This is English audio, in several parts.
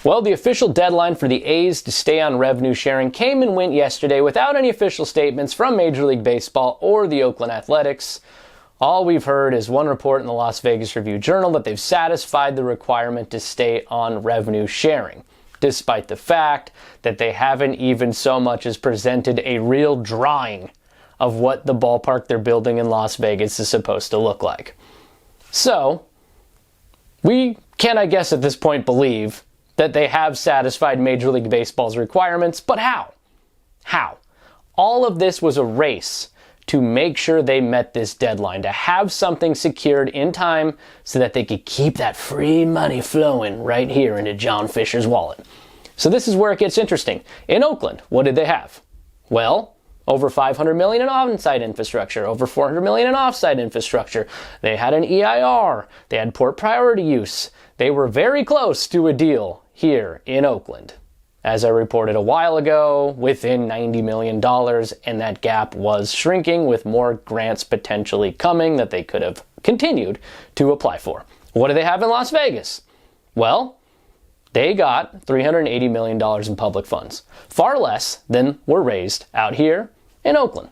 Well, the official deadline for the A's to stay on revenue sharing came and went yesterday without any official statements from Major League Baseball or the Oakland Athletics. All we've heard is one report in the Las Vegas Review-Journal that they've satisfied the requirement to stay on revenue sharing, despite the fact that they haven't even so much as presented a real drawing of what the ballpark they're building in Las Vegas is supposed to look like. So, we can, I guess, at this point believe that they have satisfied Major League Baseball's requirements, but how? How? All of this was a race to make sure they met this deadline, to have something secured in time so that they could keep that free money flowing right here into John Fisher's wallet. So this is where it gets interesting. In Oakland, what did they have? Well, over $500 million in on-site infrastructure, over $400 million in off-site infrastructure. They had an EIR. They had port priority use. They were very close to a deal here in Oakland. As I reported a while ago, within $90 million, and that gap was shrinking with more grants potentially coming that they could have continued to apply for. What do they have in Las Vegas? Well, they got $380 million in public funds, far less than were raised out here in Oakland.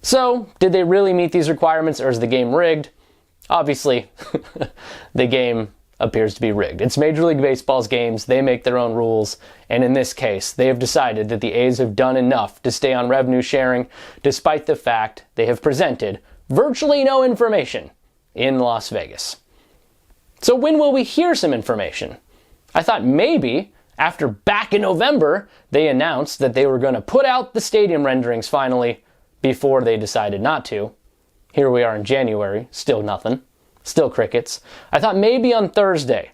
So, did they really meet these requirements, or is the game rigged? Obviously, the game appears to be rigged. It's Major League Baseball's games, they make their own rules, and in this case, they have decided that the A's have done enough to stay on revenue sharing, despite the fact they have presented virtually no information in Las Vegas. So when will we hear some information? I thought maybe after back in November, they announced that they were going to put out the stadium renderings finally before they decided not to. Here we are in January, still nothing. Still crickets. I thought maybe on Thursday,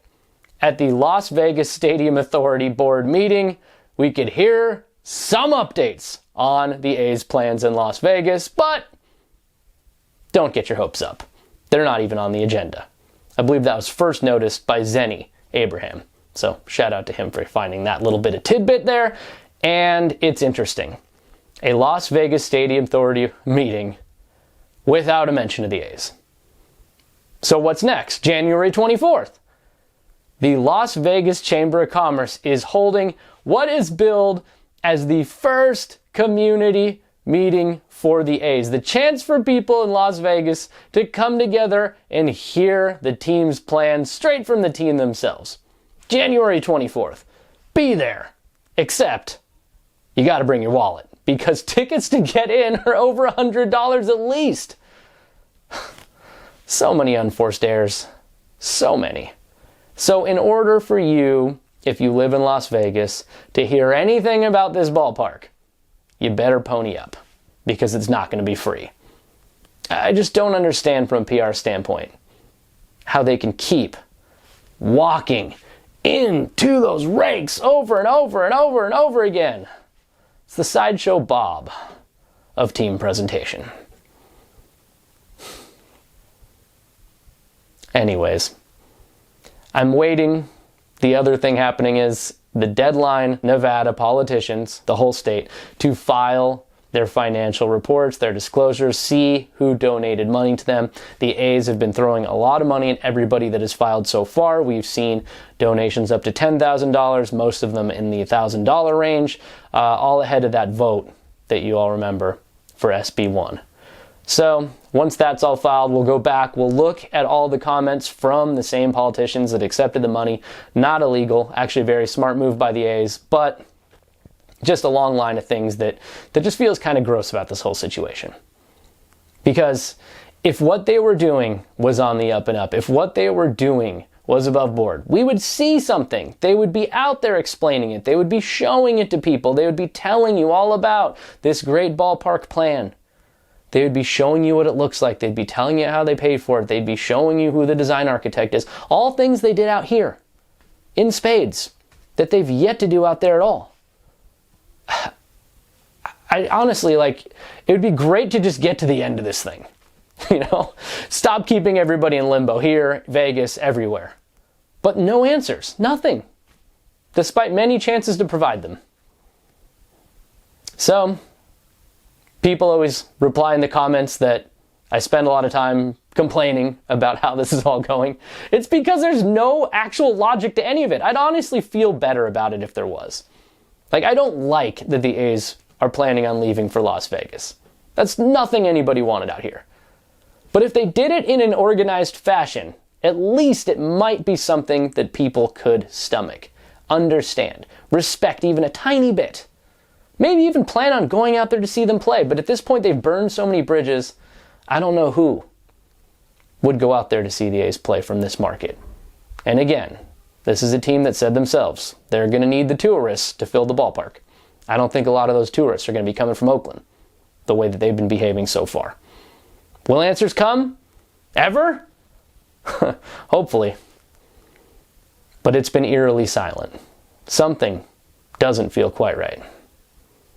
at the Las Vegas Stadium Authority Board meeting, we could hear some updates on the A's plans in Las Vegas, but don't get your hopes up. They're not even on the agenda. I believe that was first noticed by Zenny Abraham. So shout out to him for finding that little bit of tidbit there. And it's interesting. A Las Vegas Stadium Authority meeting without a mention of the A's. So what's next? January 24th. The Las Vegas Chamber of Commerce is holding what is billed as the first community meeting for the A's. The chance for people in Las Vegas to come together and hear the team's plans straight from the team themselves. January 24th. Be there. Except, you got to bring your wallet, because tickets to get in are over $100 at least. So many unforced errors. So many. So in order for you, if you live in Las Vegas, to hear anything about this ballpark, you better pony up, because it's not going to be free. I just don't understand from a PR standpoint how they can keep walking into those rakes over and over and over and over again. It's the Sideshow Bob of team presentation. Anyways, I'm waiting. The other thing happening is the deadline, Nevada politicians, the whole state, to file their financial reports, their disclosures, see who donated money to them. The A's have been throwing a lot of money at everybody that has filed so far. We've seen donations up to $10,000, most of them in the $1,000 range, all ahead of that vote that you all remember for SB 1. So once that's all filed, we'll go back, we'll look at all the comments from the same politicians that accepted the money. Not illegal, actually a very smart move by the A's, but just a long line of things that just feels kind of gross about this whole situation. Because if what they were doing was on the up and up, if what they were doing was above board, we would see something. They would be out there explaining it. They would be showing it to people. They would be telling you all about this great ballpark plan. They would be showing you what it looks like. They'd be telling you how they paid for it. They'd be showing you who the design architect is. All things they did out here in spades that they've yet to do out there at all. I honestly, it would be great to just get to the end of this thing. Stop keeping everybody in limbo here, Vegas, everywhere. But no answers, nothing, despite many chances to provide them. So, people always reply in the comments that I spend a lot of time complaining about how this is all going. It's because there's no actual logic to any of it. I'd honestly feel better about it if there was. Like, I don't like that the A's are planning on leaving for Las Vegas. That's nothing anybody wanted out here. But if they did it in an organized fashion, at least it might be something that people could stomach, understand, respect even a tiny bit. Maybe even plan on going out there to see them play. But at this point, they've burned so many bridges, I don't know who would go out there to see the A's play from this market. And again, this is a team that said themselves they're going to need the tourists to fill the ballpark. I don't think a lot of those tourists are going to be coming from Oakland, the way that they've been behaving so far. Will answers come? Ever? Hopefully. But it's been eerily silent. Something doesn't feel quite right.